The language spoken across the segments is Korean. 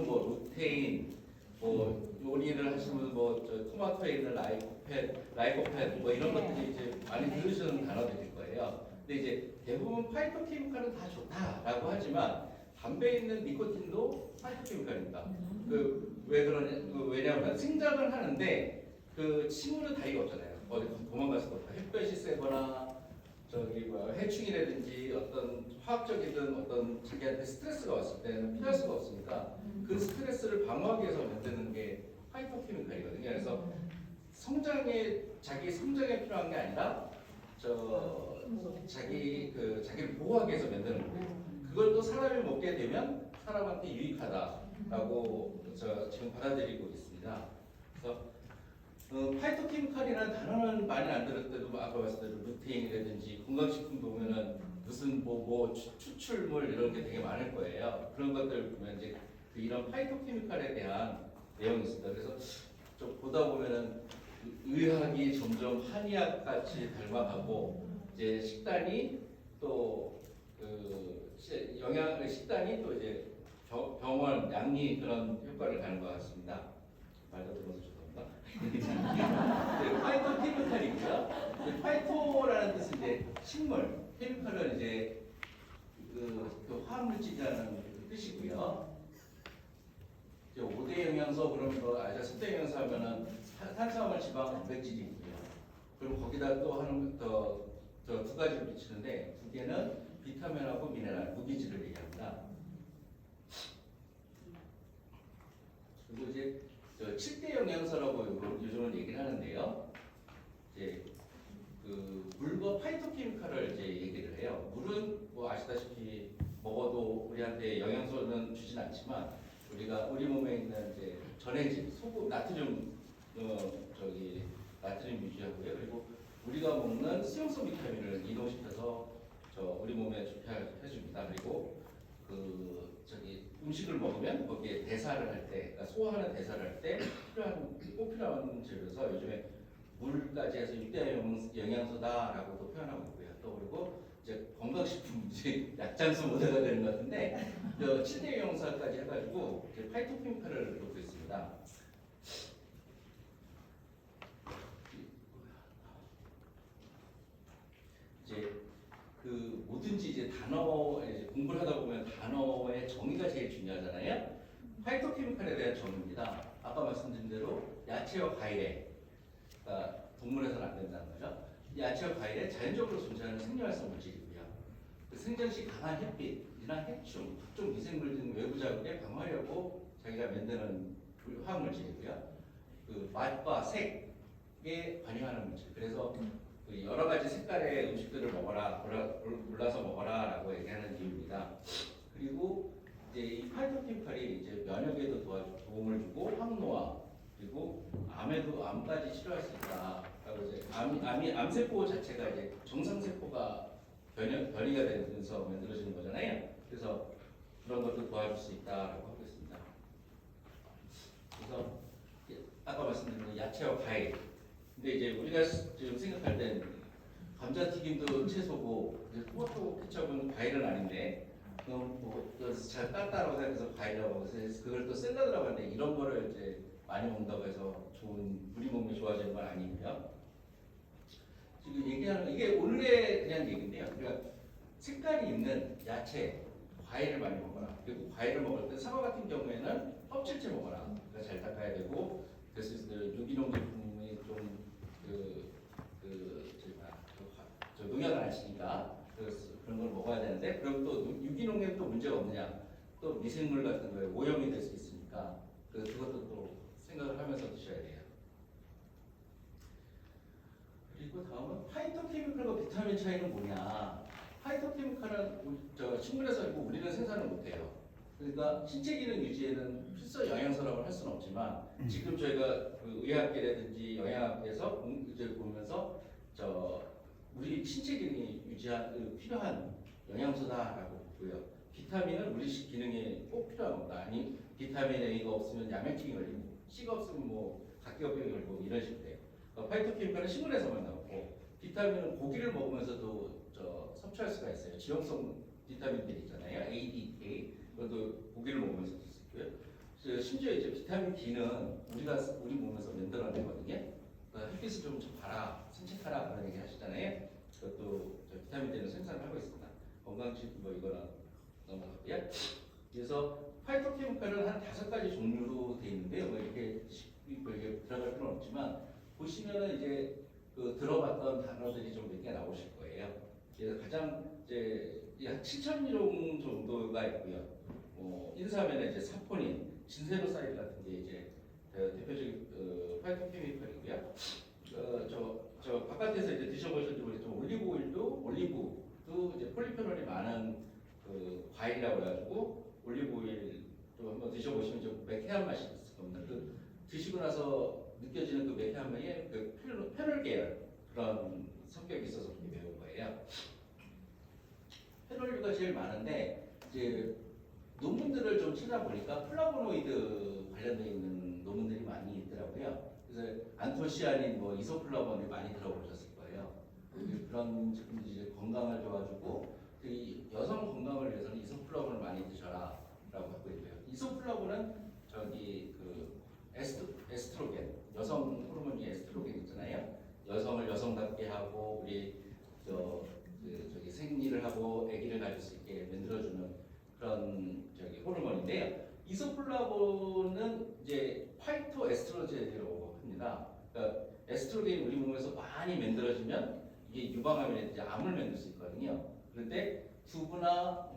물론 뭐 루테인, 뭐 요리를 하시면 뭐저 토마토에 라이코펜 뭐 이런 것들이 이제 많이 들으시는 단어들일 거예요. 근데 이제 대부분 파이토케미칼은 다 좋다라고 하지만 담배에 있는 니코틴도 파이토케미칼입니다. 왜 그러냐? 왜냐하면 생장을 하는데 그 침으로 다리가 없잖아요. 어디 도망갈 수가 없다. 햇볕이 세거나 저기 뭐 해충이라든지 어떤 화학적이든 어떤 자기한테 스트레스가 왔을 때는 피할 수가 없으니까 그 스트레스를 방어하기 위해서 만드는 게 파이토케미칼이거든요. 그래서 자기 성장에 필요한 게 아니라 자기를 보호하기 위해서 만드는 거예요. 그걸 또 사람이 먹게 되면 사람한테 유익하다라고 지금 받아들이고 있습니다. 그래서 파이토케미칼이라는 단어는 많이 안 들었을 때도 아까 말씀드린 루테인이라든지 건강식품 보면은 무슨 뭐 추출물 이런 게 되게 많을 거예요. 그런 것들 보면 이제 이런 파이토케미칼에 대한 내용이 있습니다. 그래서 좀 보다 보면은 의학이 점점 한의학 같이 닮아가고 이제 식단이 또 식단이 또 이제 병원 양리 그런 효과를 가는 것 같습니다. 말도 들어서 죄송합니다. 네, 파이토케미칼이고요. 파이토라는 뜻은 이제 식물, 케미칼은 이제 그 화학물질이라는 뜻이고요. 이제 5대 영양소 그러면 아까 10대 영양소 하면은 탄수화물, 지방, 단백질이 있고요. 그리고 거기다 또 하는 두 가지를 붙이는데 두 개는 비타민하고 미네랄, 무기질을 얘기합니다. 그리고 이제 7대 영양소라고 요즘은 얘기를 하는데요. 이제 그 물과 파이토케미칼을 이제 얘기를 해요. 물은 뭐 아시다시피 먹어도 우리한테 영양소는 주진 않지만 우리 몸에 있는 이제 전해질, 소금, 나트륨 나트륨 유지하고요. 그리고 우리가 먹는 수용성 비타민을 이동시켜서 우리 몸에 좋게 해줍니다. 그리고 음식을 먹으면 거기에 대사를 할 때, 그러니까 소화하는 대사를 할 때 꼭 필요한 재료여서 요즘에 물까지 해서 6대 영양소다라고도 표현하고 있고요. 또 그리고 이제 건강식품 이제 약장수 모델가 되는 것 같은데 7대 영양소까지 해가지고 이제 파이토케미칼을 놓고 있습니다. 이제 뭐든지 이제 공부를 하다 보면 단어의 정의가 제일 중요하잖아요. 파이토케미칼에 대한 정의입니다. 아까 말씀드린 대로 야채와 과일에, 그러니까 동물에서는 안 된다는 거죠. 야채와 과일에 자연적으로 존재하는 생리활성 물질이고요. 그 생장시 강한 햇빛이나 해충, 각종 미생물 등 외부 자극에 방어하려고 자기가 만드는 화학물질이고요. 그 맛과 색에 관여하는 물질. 그래서 여러 가지 색깔의 음식들을 골라서 먹어라라고 얘기하는 이유입니다. 그리고 이제 이 파이토케미칼이 이제 면역에도 도움을 주고 항노화 그리고 암까지 치료할 수 있다라고 이제 암세포 자체가 이제 정상세포가 변이가 되면서 만들어지는 거잖아요. 그래서 그런 것도 도와줄 수 있다라고 하고 있습니다. 그래서 아까 말씀드린 야채와 과일. 근데 이제 우리가 지금 생각할 땐 감자튀김도 채소고 토마토 케첩은 과일은 아닌데 잘 땄다라고 생각해서 과일이라고 해서 그걸 또 샐러드라고 하는데 이런 거를 이제 많이 먹는다고 해서 우리 몸에 좋아지는 건 아니고요. 지금 얘기하는 이게 오늘의 그냥 얘기인데요. 그러니까 색깔이 있는 야채, 과일을 많이 먹어라. 그리고 과일을 먹을 때 사과 같은 경우에는 껍질째 먹어라. 그러니까 잘 닦아야 되고 그래서 유기농 제품이 좀 농약을 안 치니까 그런 걸 먹어야 되는데 그럼 또 유기농에 또 문제가 없느냐? 또 미생물 같은 거에 오염이 될 수 있으니까 그것도 또 생각을 하면서 드셔야 돼요. 그리고 다음은 파이토케미칼과 비타민 차이는 뭐냐? 파이토케미칼은 식물에서 있고 우리는 생산을 못해요. 그러니까 신체 기능 유지에는 필수 영양소라고 할 수는 없지만 지금 저희가 의학계라든지 영양학에서 이제 보면서 우리 신체 기능이 필요한 영양소다라고 보고요. 비타민은 우리 기능에 꼭 필요한 겁니다. 아니 비타민 A가 없으면 양면증이 걸리고 C가 없으면 뭐 각기업병이 걸리고 이런 식으로 돼요. 파이토케미칼은 식물에서만 나오고 비타민은 고기를 먹으면서도 섭취할 수가 있어요. 지용성 비타민들이 있잖아요. A, D, K. 그것도 고기를 먹으면서 쓸 수 있고요. 심지어 이제 비타민 D는 우리 몸에서 만들어내거든요. 햇빛을 좀 봐라, 산책하라 그런 얘기 하시잖아요. 그것도 비타민 D는 생산을 하고 있습니다. 건강식 뭐 이거는 넘어가고요. 그래서 파이토케미칼은 한 5가지 종류로 되어 있는데요. 뭐 이렇게 들어갈 필요는 없지만 보시면은 이제 그 들어봤던 단어들이 좀 몇 개 나오실 거예요. 그래서 가장 이제 한 7,000종 정도가 있고요. 인수하면 이제 사포닌, 진세로사이드 같은 게 이제 대표적인 파이토케미칼이고요. 저 바깥에서 이제 드셔보셨는지 모르겠지만 올리브도 이제 폴리페놀이 많은 그 과일이라고 해가지고 올리브 오일도 한번 드셔보시면 좀 매캐한 맛이 있을 겁니다. 그 드시고 나서 느껴지는 그 매캐한 맛이 그 페놀 계열 그런 성격이 있어서 그렇게 매운 거예요. 페놀류가 제일 많은데 이제 논문들을 좀 찾아보니까 플라보노이드 관련되어 있는 논문들이 많이 있더라고요. 그래서 안토시아닌, 뭐 이소플라본을 많이 들어보셨을 거예요. 그런 제품들이 이제 건강을 도와주고 그 여성 건강을 위해서는 이소플라본을 많이 드셔라라고 하고 있고요. 이소플라본은 저기 그 에스트로겐, 여성 호르몬 중에 에스트로겐 있잖아요. 여성을 여성답게 하고 우리 저기 생리를 하고 아기를 가질 수 있게 만들어주는 그런 저기 호르몬인데요. 이소플라본은 이제 파이토 에스트로겐이라고 합니다. 그러니까 에스트로겐이 우리 몸에서 많이 만들어지면 이게 유방암이나 이제 암을 만들 수 있거든요. 그런데 두부나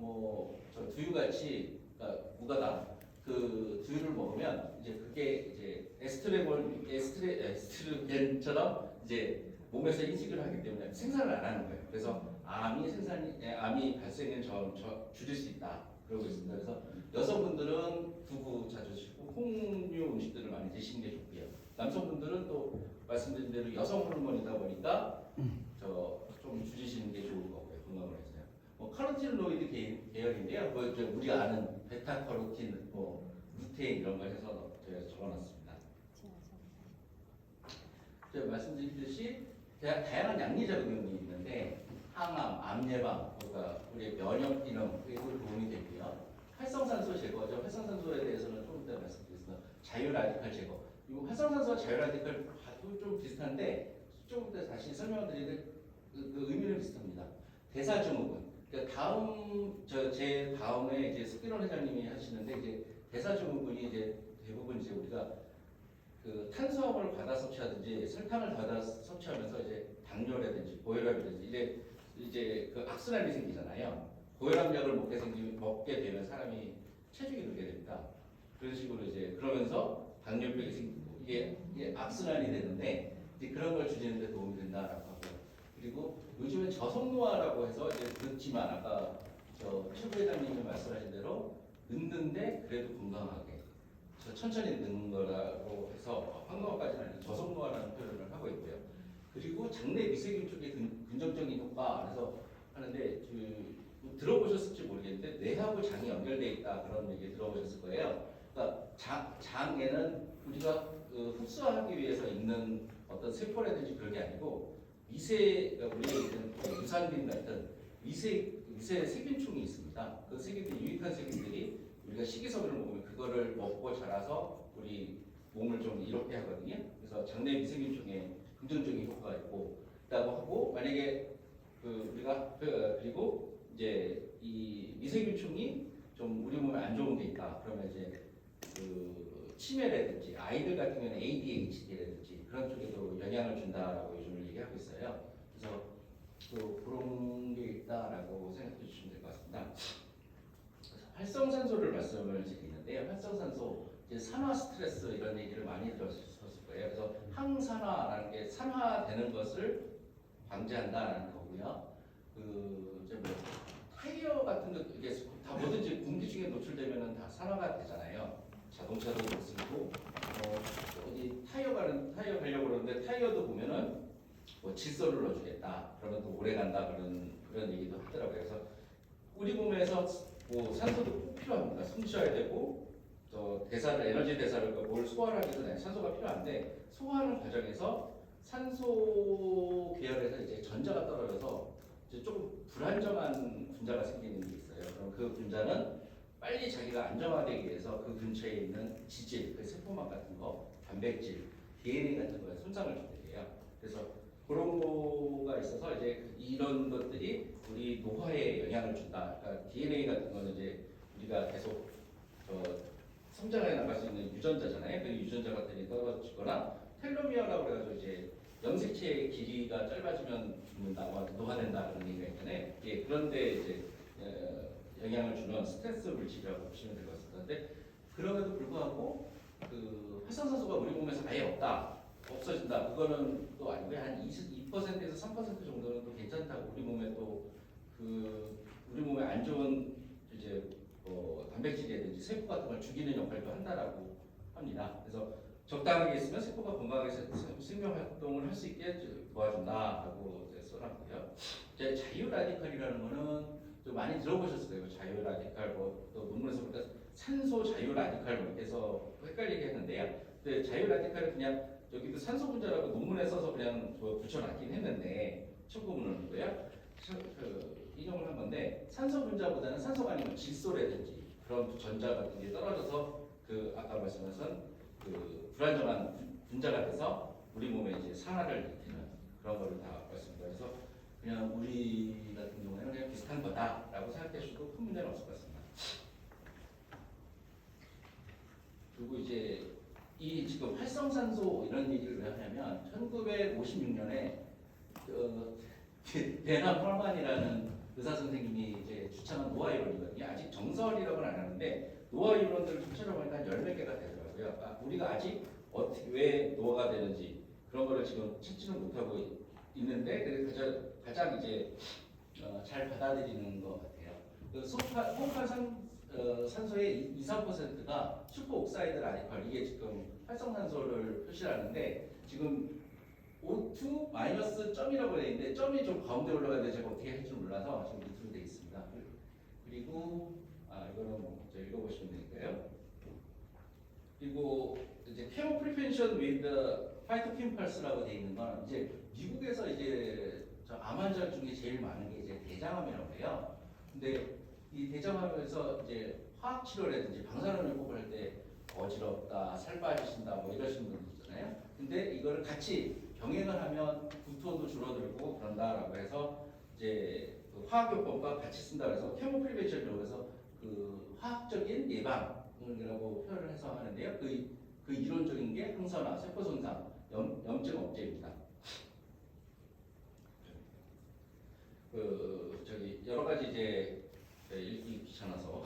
저 두유같이 그러니까 무가당 그 두유를 먹으면 이제 그게 이제 에스트로겐처럼 이제 몸에서 인식을 하기 때문에 생산을 안 하는 거예요. 그래서 암이 발생을 줄일 수 있다. 그러고 있습니다. 그래서 여성분들은 두부 자주 드시고 홍류 음식들을 많이 드시는 게 좋고요. 남성분들은 또 말씀드린 대로 여성 호르몬이다 보니까 좀 줄이시는 게 좋을 거고요. 건강을 해서요. 카로티노이드 계열인데요. 우리가 아는 베타카로틴, 루테인 이런 걸 해서 제가 적어놨습니다. 제가 말씀드렸듯이 다양한 양리작용이 있는데 항암, 암 예방, 그러니까 우리 면역 기능 그리고 도움이 되고요. 활성산소 제거죠. 활성산소에 대해서는 조금 이따 말씀드리겠습니다. 자유 라디칼 제거. 이 활성산소와 자유 라디칼 봐도 좀 비슷한데 조금 이따 다시 설명을 드리는데 그 의미는 비슷합니다. 대사증후군. 그러니까 제 다음에 이제 스피론 회장님이 하시는데 이제 대사증후군이 이제 대부분 이제 우리가 그 탄수화물을 받아 섭취하든지 설탕을 받아 섭취하면서 이제 당뇨라든지 고혈압이든지 이제 그 악순환이 생기잖아요. 고혈압약을 먹게 되면 사람이 체중이 늘게 됩니다. 그런 식으로 이제 그러면서 당뇨병이 생기고 이게 악순환이 되는데 이제 그런 걸 줄이는 데 도움이 된다라고 하고 그리고 요즘에 저속노화라고 해서 이제 늦지만 아까 최 부회장님이 말씀하신 대로 늦는데 그래도 건강하게 천천히 늦는 거라고 해서 황노화까지는 아니고 저속노화라는 표현을 하고 있고요. 그리고 장내 미세균 쪽에 긍정적인 효과 그래서 하는데 들어보셨을지 모르겠는데 뇌하고 장이 연결되어 있다 그런 얘기 들어보셨을 거예요. 그러니까 장에는 우리가 흡수하기 위해서 있는 어떤 세포라든지 그런 게 아니고 그러니까 우리가 있는 유산균 같은 미세 세균충이 있습니다. 그 세균들이 유익한 세균들이 우리가 식이섬유를 먹으면 그거를 먹고 자라서 우리 몸을 좀 이롭게 하거든요. 그래서 장내 미세균충에 긍정적인 효과가 있다고 하고 만약에 우리가 그리고 이제 이 미세균충이 좀 우리 몸에 안 좋은 게 있다. 그러면 이제 치매라든지 아이들 같은 경우는 ADHD라든지 그런 쪽에도 영향을 준다라고 요즘을 얘기하고 있어요. 그래서 그런 게 있다라고 생각해 주시면 될 것 같습니다. 활성산소를 말씀을 드리는데요. 활성산소, 이제 산화 스트레스 이런 얘기를 많이 들었을 거예요. 그래서 항산화라는 게 산화되는 것을 방지한다라는 거고요. 타이어 같은 거 이게 다 뭐든지 공기중에 노출되면은 다 산화가 되잖아요. 자동차도 그렇고 어디 타이어 가려고 그러는데 타이어도 보면은 질소를 넣어주겠다. 그러면 또 오래 간다 그런 얘기도 하더라고요. 그래서 우리 몸에서 산소도 꼭 필요합니다. 숨 쉬어야 되고 또 에너지 대사를 뭘 소화를 하기 전에 산소가 필요한데 소화하는 과정에서 산소 계열에서 이제 전자가 떨어져서 이제 조금 불안정한 분자가 생기는 게 있어요. 그럼 그 분자는 빨리 자기가 안정화되기 위해서 그 근처에 있는 지질, 그 세포막 같은 거, 단백질, DNA 같은 거에 손상을 주게 돼요. 그래서 그런 거가 있어서 이제 이런 것들이 우리 노화에 영향을 준다. 그러니까 DNA 같은 거는 이제 우리가 계속 성장해 나갈 수 있는 유전자잖아요. 그 유전자 같은 게 떨어지거나 텔로미어라고 그래가지고 이제 염색체의 길이가 짧아지면 죽는다, 노화된다 그런 얘기가 있잖아요. 예, 그런데 이제 영향을 주는 스트레스 물질이라고 보시면 될 것 같습니다. 근데 그럼에도 불구하고 그 활성산소가 우리 몸에서 아예 없어진다. 그거는 또 아니고요. 한 2%에서 3% 정도는 또 괜찮다고 우리 몸에 또 우리 몸에 안 좋은 이제 단백질이라든지 세포 같은 걸 죽이는 역할도 한다라고 합니다. 그래서 적당하게 있으면 세포가 건강하게 생명 활동을 할 수 있게 도와준다라고 써놨고요. 이제 자유 라디칼이라는 거는 좀 많이 들어보셨을 거예요. 자유 라디칼 또 논문에서 보니까 산소 자유 라디칼 이렇게 해서 헷갈리게 했는데요. 근데 자유 라디칼은 그냥 여기도 산소 분자라고 논문에 써서 그냥 붙여놨긴 했는데 참고문헌이고요. 인용을 한 건데 산소 분자보다는 산소가 아니면 질소라든지 그런 전자 같은 게 떨어져서 아까 말씀하신 불안정한 분자가 돼서 우리 몸에 이제 산화를 일으키는 그런 거를 다 말씀드립니다. 그래서 그냥 우리 같은 경우에는 그냥 비슷한 거다라고 생각하셔도 큰 문제는 없을 것 같습니다. 그리고 이제 이 지금 활성산소 이런 얘기를 왜 하냐면 1956년에 베나 펄만이라는 의사 선생님이 이제 주창한 노화 이론이거든요. 아직 정설이라고는 안 하는데 노화 이론들을 좀 찾아보니까 10몇 개가 되더라고요. 우리가 아직 어떻게 왜 노화가 되는지 그런 거를 지금 찾지는 못하고 있는데 가장 이제 잘 받아들이는 것 같아요. 산소의 2~3%가 슈퍼옥사이드 라디칼 이게 지금 활성산소를 표시하는데 지금 O2 마이너스 점이라고 되어 있는데 점이 좀 가운데 올라가는데 제가 어떻게 할지 몰라서 지금 밑으로 되어 있습니다. 그리고 이거는 뭐 읽어보시면 되니까요. 그리고 이제 케모 프리펜션 위드 파이토킴펄스라고 되어 있는 건 이제 미국에서 이제 암 환자 중에 제일 많은 게 이제 대장암이라고 해요. 근데 이 대장암에서 이제 화학 치료라든지 방사선을 할 때 어지럽다, 살 빠지신다, 뭐 이러시는 분들 있잖아요. 근데 이거를 같이 병행을 하면 구토도 줄어들고 그런다라고 해서 이제 화학요법과 같이 쓴다 그래서 케모 프리벤션이라고 해서 화학적인 예방이라고 표현을 해서 하는데요. 그 이론적인 게 항산화, 세포 손상, 염증 억제입니다. 여러 가지 이제 읽기 귀찮아서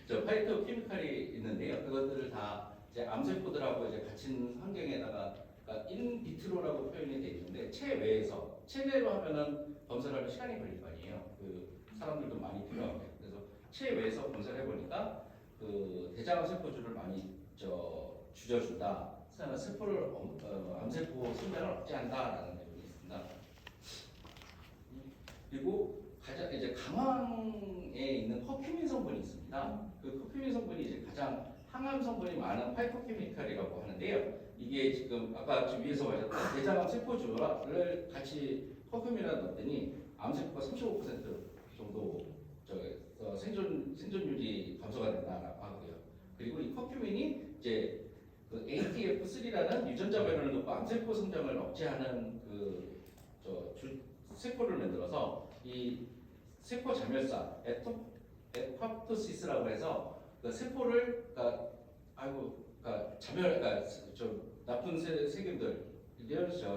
파이토 케미칼이 있는데요. 그것들을 다 이제 암세포들하고 이제 갇힌 환경에다가 그러니까 인비트로라고 표현이 돼 있는데 체내로 하면은 검사를 하면 시간이 걸릴 거 아니에요. 사람들도 많이 필요하고요. 그래서 체외에서 검사를 해보니까 대장암 세포들을 많이 줄여준다. 세포를 암세포 성장을 억제한다라는 내용이 있습니다. 그리고 가장 이제 강황에 있는 커큐민 성분이 있습니다. 그 커큐민 성분이 이제 가장 항암 성분이 많은 파이토케미칼이라고 하는데요. 이게 지금 아까 위에서 보셨던 대장암 세포주를 같이 커큐민에 넣었더니 암세포가 35% 정도 생존율이 감소가 된다라고 하고요. 그리고 이 커큐민이 이제 ATF3라는 유전자 변화를 놓고 암세포 성장을 억제하는 세포를 만들어서 이 세포 자멸사 에파토시스라고 해서 세포를 나쁜 세균들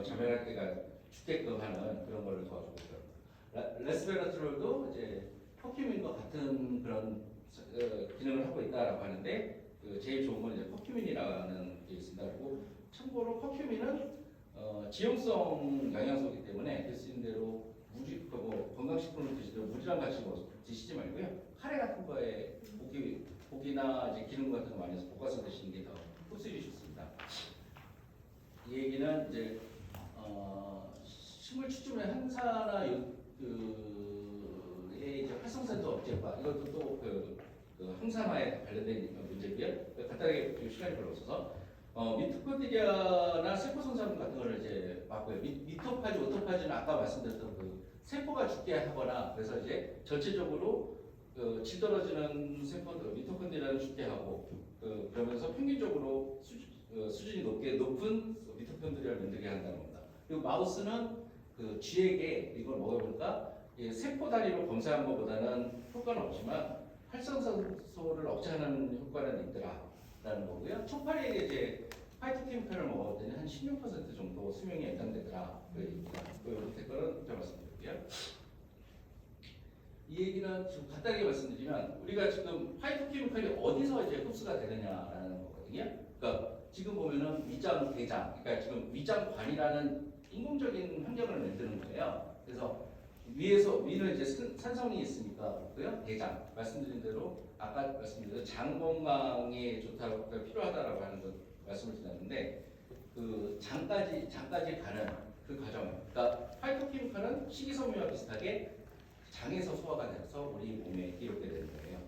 자멸할 때가 죽게끔 하는 그런 거를 도와주고 있어요. 레스베라트롤도 이제 커큐민과 같은 그런 기능을 하고 있다라고 하는데 제일 좋은 건 이제 커큐민이라는 게 있습니다. 그리고 참고로 커큐민은 지용성 영양소이기 때문에 드시는 대로 건강식품을 드실 때 물이랑 같이 드시지 말고요. 카레 같은 거에 고기나 이제 기름 같은 거 많이 해서 볶아서 드시는 게 더 흡수율이 좋습니다. 이 얘기는 이제 식물 추출의 항산화 이제 활성산소 억제과 이것도 또 항산화에 관련된 문제고요. 간단하게 시간이 별로 없어서 미토콘드리아나 세포 손상 같은 거를 이제 막고요. 미토파지, 오토파지는 아까 말씀드렸던 세포가 죽게 하거나 그래서 이제 전체적으로 질 떨어지는 세포들 미토콘드리아를 죽게 하고 그러면서 평균적으로 수준이 높은 미토콘드리아를 만들게 한다는 겁니다. 그리고 마우스는 그 쥐에게 이걸 먹어보니까 세포 단위로 검사한 것보다는 효과는 없지만 활성산소를 억제하는 효과는 있더라라는 거고요. 초파리에게 이제 파이토케미칼을 먹었더니 한 16% 정도 수명이 연장되더라. 그 얘기입니다. 그 밑에 거는 제가 말씀드릴게요. 이 얘기는 좀 간단하게 말씀드리면 우리가 지금 파이토케미칼이 어디서 이제 흡수가 되느냐라는 거거든요. 그러니까 지금 보면은 위장, 대장, 그러니까 지금 위장관이라는 인공적인 환경을 만드는 거예요. 그래서 위는 이제 산성이 있으니까 그렇고요. 대장 말씀드린 대로 아까 말씀드린 대로 장 건강에 좋다고 필요하다라고 하는 것 말씀을 드렸는데 그 장까지 가는 그 과정. 그러니까 파이토케미칼은 식이섬유와 비슷하게 장에서 소화가 돼서 우리 몸에 이롭게 되는 거예요.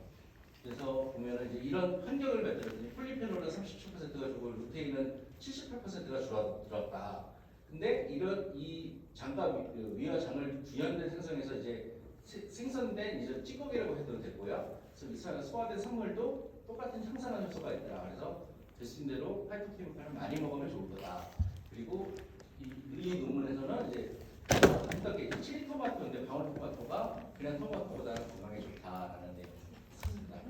그래서 보면은 이제 이런 환경을 만들었더니 폴리페놀은 37%가 주고 루테인은 78%가 줄었다. 근데 이 장과 위와 장을 구현된 생성에서 이제 생성된 이제 찌꺼기라고 해도 되고요. 그래서 소화된 생물도 똑같은 향산화 효소가 있더라. 그래서 말씀인 대로 파이토케미칼을 많이 먹으면 좋을 거다. 그리고 이 논문에서는 이제 어떻게 칠리 토마토인데 방울토마토가 그냥 토마토보다 건강에 좋다라는 내용이 있습니다.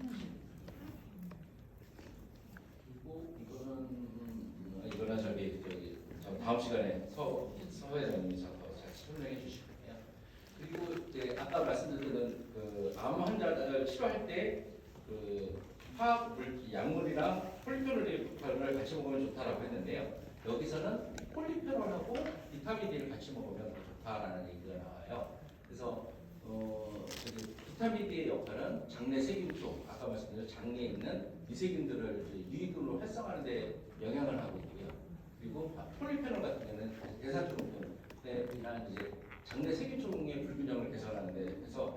그리고 이거는 저기 다음 시간에 서 회장님이 잘 설명해 주실 거예요. 그리고 이제 아까 말씀드린 그 암 환자를 치료할 때 그 화학 약물이랑 폴리페놀을 같이 먹으면 좋다라고 했는데요. 여기서는 폴리페놀하고 비타민 D를 같이 먹으면 좋다라는 얘기가 나와요. 그래서 비타민 D의 역할은 장내 세균 쪽, 아까 말씀드린 장내에 있는 미세균들을 유익균으로 활성화하는 데 영향을 하고 있고요. 그리고 폴리페놀 같은 경우는 대사증후군이나 이제 장내 세균총의 불균형을 개선하는 데 해서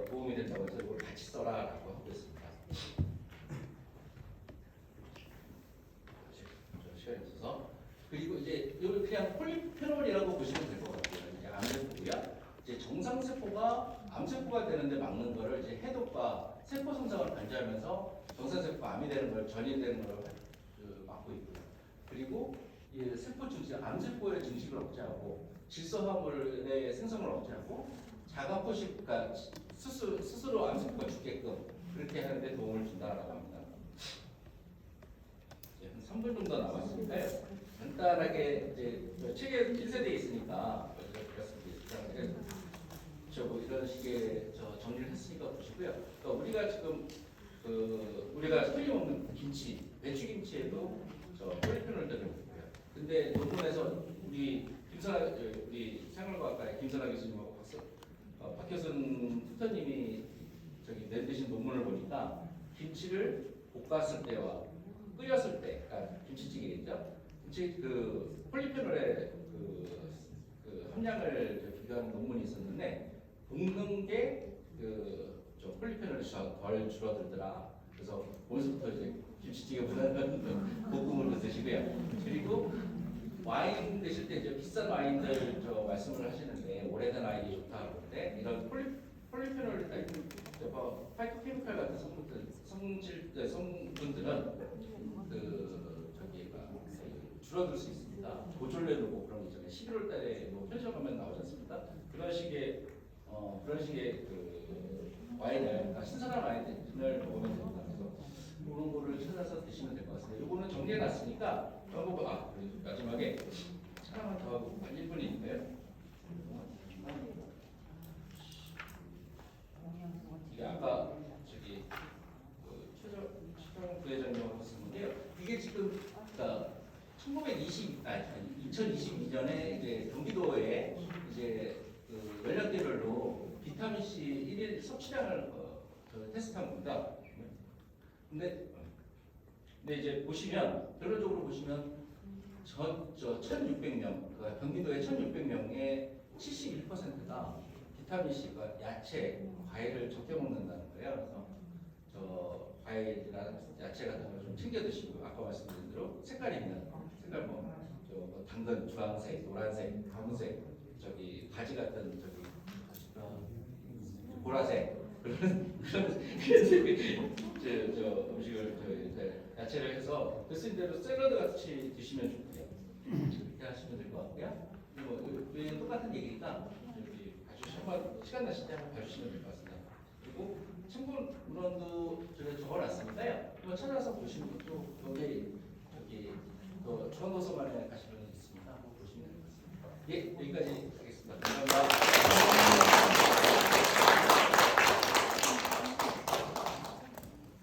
도움이 된다고 해서 이걸 같이 써라라고 하고 있습니다. 시간이 없어서. 그리고 이제 이걸 그냥 폴리페놀이라고 보시면 될 것 같아요. 이제 암세포고요. 이제 정상세포가 암세포가 되는데 막는 거를 이제 해독과 세포 성장을 방지하면서 정상세포가 암이 되는 걸 전이되는 걸 막고 있고요. 그리고 세포 증식, 암세포의 증식을 억제하고 질소화물의 생성을 억제하고 자가포식, 그러니까 스스로 암세포가 죽게끔 그렇게 하는데 도움을 준다라고 합니다. 한 3분 정도 남았으니까요. 간단하게 이제 책에 1세대에 있으니까 뭐 이런 식의 정리를 했으니까 보시고요. 그러니까 우리가 지금 우리가 흔히 먹는 김치, 배추김치에도 폴리페놀 들이 있고요. 근데 논문에서 우리 생활과학과의 김선아 교수님하고 박효순 투터님이 내주신 논문을 보니까 김치를 볶았을 때와 끓였을 때, 그러니까 김치찌개겠죠. 김치 폴리페놀의 함량을 비교하는 논문이 있었는데 볶는 게 폴리페놀이 덜 줄어들더라. 그래서 오늘부터 이제 김치찌개보다는 볶음으로 드시고요. 그리고 와인 드실 때 이제 비싼 와인들 말씀을 하시는데 오래된 와인이 좋다고 하는데 이런 폴리페놀 파이토케미칼 같은 성분들은 줄어들 수 있습니다. 보존료도 뭐 그런 거 있잖아요. 11월 달에 뭐 편의점 가면 나오지 않습니까? 그런 식의 와인을, 그러니까 신선한 와인을 먹으면 됩니다. 그래서 그런 거를 찾아서 드시면 될 것 같습니다. 이거는 정리해놨으니까 그리고 마지막에 하나만 더 하고 한 1분이니까요. 이게 아까 최정 부회장님하고 했었는데요. 이게 지금 그러니까 2022년에 이제 경기도에 이제 연령대별로 비타민 C 1일 섭취량을 테스트한 겁니다. 근데 이제 보시면 결론적으로 보시면 1,600명, 경기도의 1,600명의 71%가 비타민 C가 야채, 과일을 적게 먹는다는 거예요. 그래서 과일이나 야채 같은 걸 좀 챙겨 드시고 아까 말씀드린 대로 색깔 당근 주황색, 노란색, 검은색, 가지 같은 보라색 그런 저 음식을 야채를 해서 그 쓰인대로 샐러드 같이 드시면 좋고요. 이렇게 하시면 될 것 같고요. 그리고 똑같은 얘기니까 여기 봐주시 한번 시간 나실 때 한번 봐주시면 될 것 같습니다. 그리고 참고 문헌도 제가 적어놨으니까요. 한번 찾아서 보시는 것도 여기 그 중앙도서관에 가시면 있습니다. 한번 보시면 될 것 같습니다. 예, 여기까지 하겠습니다. 감사합니다.